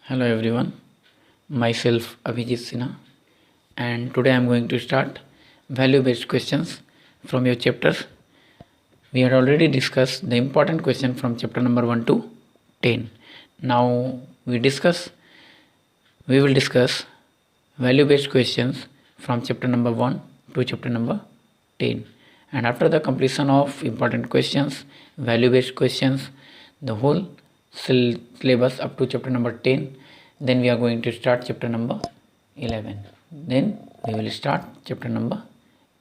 Hello everyone, myself Abhijit Sinha, and today I am going to start value-based questions from your chapters. We had already discussed the important question from chapter number 1 to 10. Now we will discuss value-based questions from chapter number 1 to chapter number 10. And after the completion of important questions, value-based questions, the whole syllabus up to chapter number 10, then we are going to start chapter number 11. Then we will start chapter number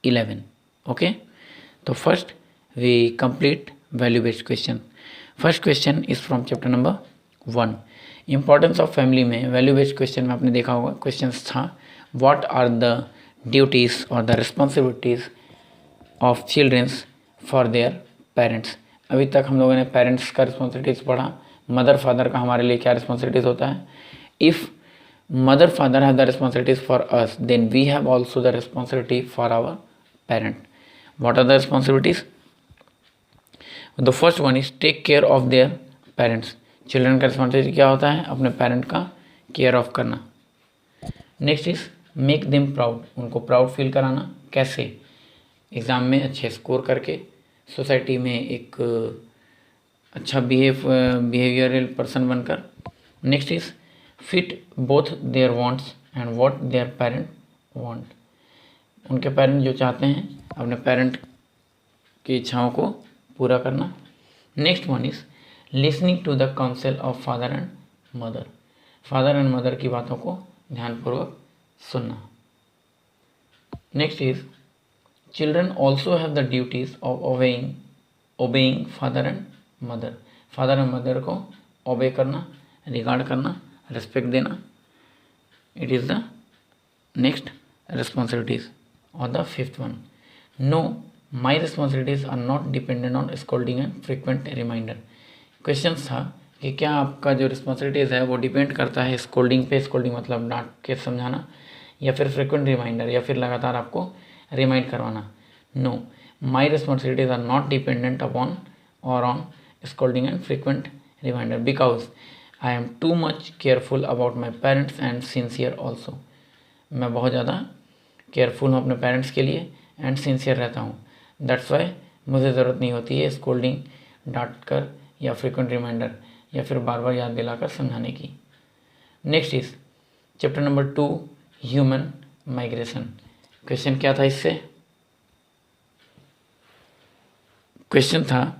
11. Okay, so first we complete value-based question. First question is from chapter number 1. Importance of family में value based question में आपने देखा होगा questions था what are the duties और the responsibilities of childrens for their parents. अभी तक हम लोगों ने पेरेंट्स का रिस्पॉन्सिबिलिटीज़ पढ़ा. मदर फादर का हमारे लिए क्या रिस्पॉन्सिबिलिटीज़ होता है. If mother father have the responsibilities for us then we have also the responsibility for our parent. What are the responsibilities. The first one is take care of their parents. Children का responsibility क्या होता है. अपने parent का care of करना. Next is make them proud. उनको proud feel कराना. कैसे. एग्ज़ाम में अच्छे स्कोर करके, सोसाइटी में एक अच्छा बिहेवियरल पर्सन बनकर. Next is fit both their wants and what their parent want. उनके पेरेंट जो चाहते हैं अपने पेरेंट की इच्छाओं को पूरा करना. Next one is listening to the counsel of father and mother. Father and mother की बातों को ध्यानपूर्वक सुनना. Next is children also have the duties of obeying father and mother. Father and mother को ओबे करना, रिगार्ड करना, respect देना. It is the next responsibilities. और the fifth one, no my responsibilities are not dependent on scolding and frequent reminder. Question था कि क्या आपका जो रिस्पॉन्सिबिलिटीज़ है वो डिपेंड करता है स्कोल्डिंग पे. स्कोल्डिंग मतलब डांट के समझाना, या फिर फ्रिक्वेंट रिमाइंडर, या फिर लगातार आपको रिमाइंड करवाना. No my responsibilities are not dependent upon और on scolding and frequent reminder because I am too much careful about my parents and sincere also. मैं बहुत ज़्यादा केयरफुल हूँ अपने पेरेंट्स के लिए एंड सिंसियर रहता हूँ. दैट्स वाई मुझे ज़रूरत नहीं होती है स्कोल्डिंग, डांट कर या फ्रिक्वेंट रिमाइंडर, या फिर बार बार याद दिलाकर समझाने की. Next is chapter number 2 human migration. Question क्या था इससे. क्वेश्चन था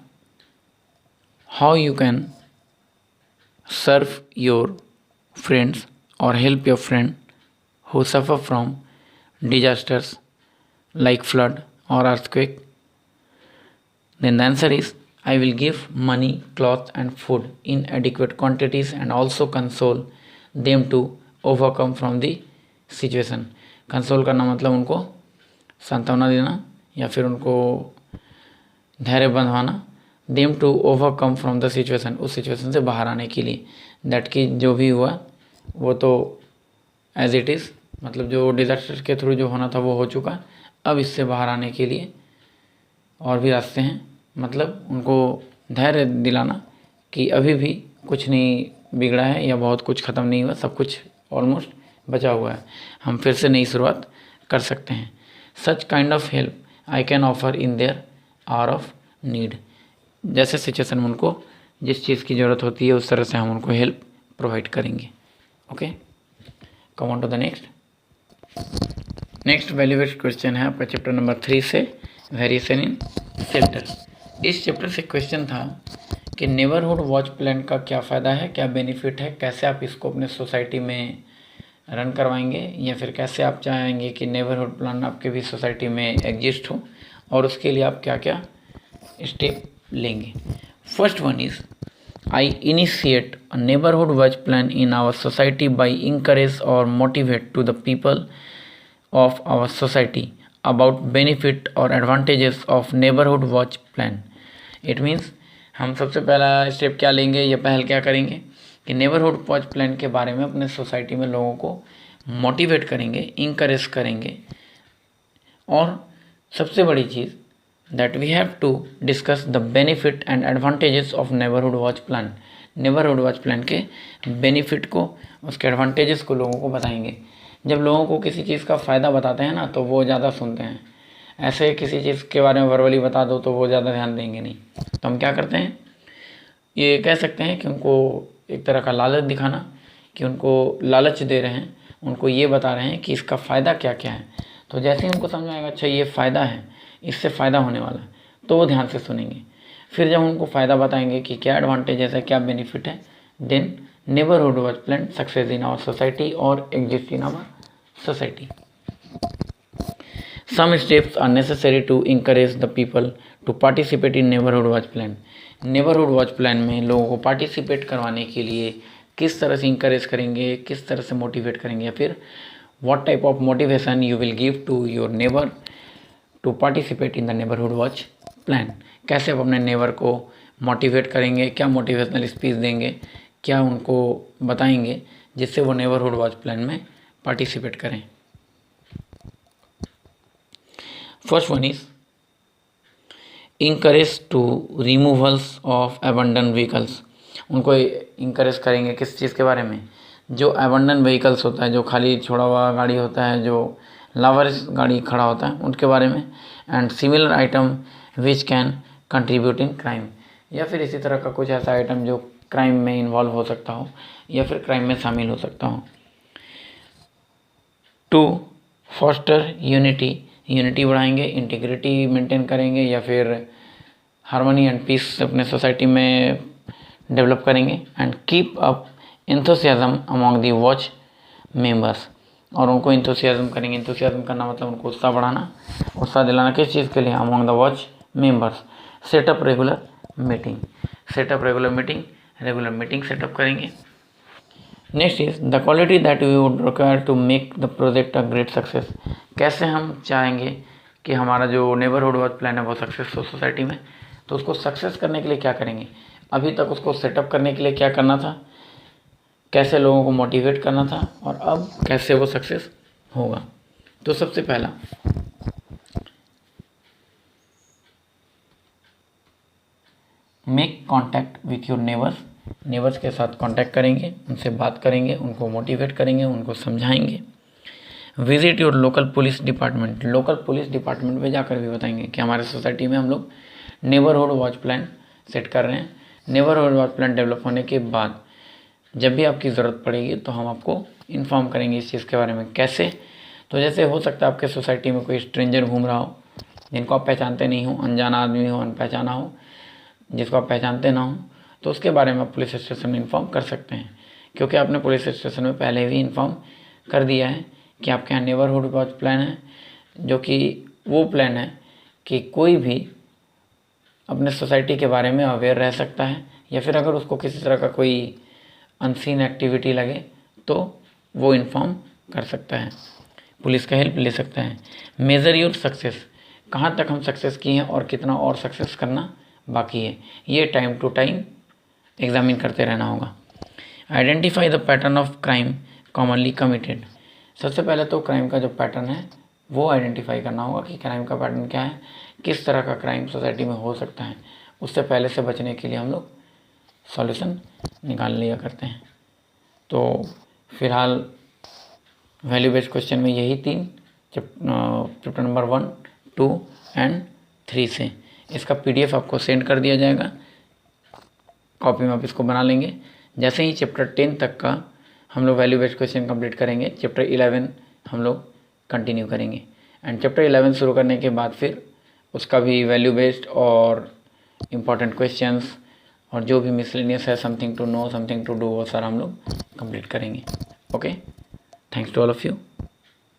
how you can serve your friends और help your friend who suffer from disasters like flood or earthquake. Then the answer is I will give money, cloth and food in adequate quantities and also console them to overcome from the situation. Console करना मतलब उनको सांत्वना देना या फिर उनको धैर्य बंधवाना. Them to overcome from the situation, उस सिचुएशन से बाहर आने के लिए. दैट कि जो भी हुआ वो तो एज इट इज़, मतलब जो डिजास्टर के थ्रू जो होना था वो हो चुका. अब इससे बाहर आने के लिए और भी रास्ते हैं. मतलब उनको धैर्य दिलाना कि अभी भी कुछ नहीं बिगड़ा है या बहुत कुछ ख़त्म नहीं हुआ, सब कुछ ऑलमोस्ट बचा हुआ है, हम फिर से नई शुरुआत कर सकते हैं. Such kind of help I can offer in their hour of need. जैसे सिचुएशन में उनको जिस चीज़ की ज़रूरत होती है उस तरह से हम उनको हेल्प प्रोवाइड करेंगे. Okay, come on to the next. Next value based question है आपका चैप्टर नंबर 3 से वेरिएशन इन शेल्टर. इस चैप्टर से क्वेश्चन था कि नेबरहुड वॉच प्लान का क्या फ़ायदा है, क्या बेनिफिट है, कैसे आप इसको अपने सोसाइटी में रन करवाएंगे, या फिर कैसे आप चाहेंगे कि नेबरहुड प्लान आपके भी सोसाइटी में एग्जिस्ट हो और उसके लिए आप क्या क्या स्टेप लेंगे. First one is I initiate a neighbourhood watch plan in our society by encourage और motivate to the people of our society about benefit or advantages of neighborhood watch plan. It means हम सबसे पहला step क्या लेंगे या पहल क्या करेंगे कि नेबरहुड वॉच प्लान के बारे में अपने सोसाइटी में लोगों को मोटिवेट करेंगे, इंकरेज करेंगे. और सबसे बड़ी चीज़ that we have to discuss the benefit and advantages of neighbourhood watch plan. Neighbourhood watch plan के बेनिफिट को, उसके एडवांटेजेस को लोगों को बताएंगे। जब लोगों को किसी चीज़ का फ़ायदा बताते हैं ना तो वो ज़्यादा सुनते हैं, ऐसे किसी चीज़ के बारे में वर्बली बता दो तो वो ज़्यादा ध्यान देंगे नहीं। तो हम क्या करते हैं, ये कह सकते हैं कि उनको एक तरह का लालच दिखाना, कि उनको लालच दे रहे हैं, उनको ये बता रहे हैं कि इसका फ़ायदा क्या क्या है। तो जैसे ही उनको समझ में आएगा अच्छा ये फ़ायदा है, इससे फ़ायदा होने वाला है, तो वो ध्यान से सुनेंगे। फिर जब उनको फ़ायदा बताएंगे कि क्या एडवांटेजेस है, क्या बेनिफिट है, then neighbourhood watch plan success in our society और exist in our society. Some steps are necessary to encourage the people to participate in neighborhood watch plan. Neighbourhood watch plan में लोगों को participate करवाने के लिए किस तरह से इंकरेज करेंगे, किस तरह से मोटिवेट करेंगे, या फिर what type of motivation you will give to your neighbour to participate in the neighbourhood watch plan. कैसे आप अपने नेबर को मोटिवेट करेंगे, क्या मोटिवेशनल स्पीच देंगे, क्या उनको बताएंगे जिससे वो नेबरहुड वॉच प्लान में पार्टिसिपेट करें। First one is encourage to removals of abandon vehicles. उनको इंकरेज करेंगे किस चीज़ के बारे में, जो अबंडन व्हीकल्स होता है, जो खाली छोड़ा हुआ गाड़ी होता है, जो लावारिस गाड़ी खड़ा होता है, उनके बारे में। And similar item which can contribute in crime, या फिर इसी तरह का कुछ ऐसा आइटम जो क्राइम में इन्वॉल्व हो सकता हो या फिर क्राइम में शामिल हो सकता हो। टू फॉस्टर यूनिटी बढ़ाएंगे, इंटीग्रिटी मेंटेन करेंगे, या फिर हार्मनी एंड पीस अपने सोसाइटी में डेवलप करेंगे। And keep up enthusiasm among the watch members, और उनको इंथुसियाज्म करेंगे। इंथुसियाज्म करना मतलब उनको उत्साह बढ़ाना, उत्साह दिलाना किस चीज़ के लिए, among the watch members. Setup regular meeting, regular meeting setup करेंगे। Next is the quality that we would require to make the project a great success. कैसे हम चाहेंगे कि हमारा जो नेबरहुड वॉच प्लान है वो सक्सेस हो सोसाइटी में, तो उसको सक्सेस करने के लिए क्या करेंगे। अभी तक उसको सेटअप करने के लिए क्या करना था, कैसे लोगों को मोटिवेट करना था, और अब कैसे वो सक्सेस होगा। तो सबसे पहला make contact with your neighbours के साथ कांटेक्ट करेंगे, उनसे बात करेंगे, उनको मोटिवेट करेंगे, उनको समझाएंगे। Visit your local police department में जाकर भी बताएंगे कि हमारे सोसाइटी में हम लोग नेबरहुड वॉच प्लान सेट कर रहे हैं। नेबरहुड वॉच प्लान डेवलप होने के बाद जब भी आपकी ज़रूरत पड़ेगी तो हम आपको इन्फॉर्म करेंगे इस चीज़ के बारे में। कैसे, तो जैसे हो सकता है आपके सोसाइटी में कोई स्ट्रेंजर घूम रहा हो जिनको आप पहचानते नहीं हो, अनजाना आदमी हो, अनपहचाना हो, जिसको आप पहचानते ना हो, तो उसके बारे में आप पुलिस स्टेशन में इन्फॉर्म कर सकते हैं, क्योंकि आपने पुलिस स्टेशन में पहले भी इन्फॉर्म कर दिया है कि आपके यहाँ नेबरहुड वॉच प्लान है, जो कि वो प्लान है कि कोई भी अपने सोसाइटी के बारे में अवेयर रह सकता है, या फिर अगर उसको किसी तरह का कोई अनसीन एक्टिविटी लगे तो वो इन्फॉर्म कर सकता है, पुलिस का हेल्प ले सकता है। मेज़र योर सक्सेस, कहाँ तक हम सक्सेस किए हैं और कितना और सक्सेस करना बाकी है, ये टाइम टू टाइम एग्जामिन करते रहना होगा। Identify the pattern of crime commonly committed, सबसे पहले तो क्राइम का जो पैटर्न है वो आइडेंटिफाई करना होगा कि क्राइम का पैटर्न क्या है, किस तरह का क्राइम सोसाइटी में हो सकता है। उससे पहले से बचने के लिए हम लोग सॉल्यूशन निकाल लिया करते हैं। तो फिलहाल वैल्यू बेस्ड क्वेश्चन में यही 3 चैप्टर नंबर 1, 2 एंड 3 से इसका PDF आपको सेंड कर दिया जाएगा, कॉपी में आप इसको बना लेंगे। जैसे ही चैप्टर 10 तक का हम लोग वैल्यू बेस्ड क्वेश्चन कंप्लीट करेंगे, चैप्टर 11 हम लोग कंटिन्यू करेंगे। एंड चैप्टर 11 शुरू करने के बाद फिर उसका भी वैल्यू बेस्ड और इम्पॉर्टेंट क्वेश्चंस और जो भी मिसलेनियस है, something to know, something to do, वो सारा हम लोग कंप्लीट करेंगे। Okay, thanks to all of you.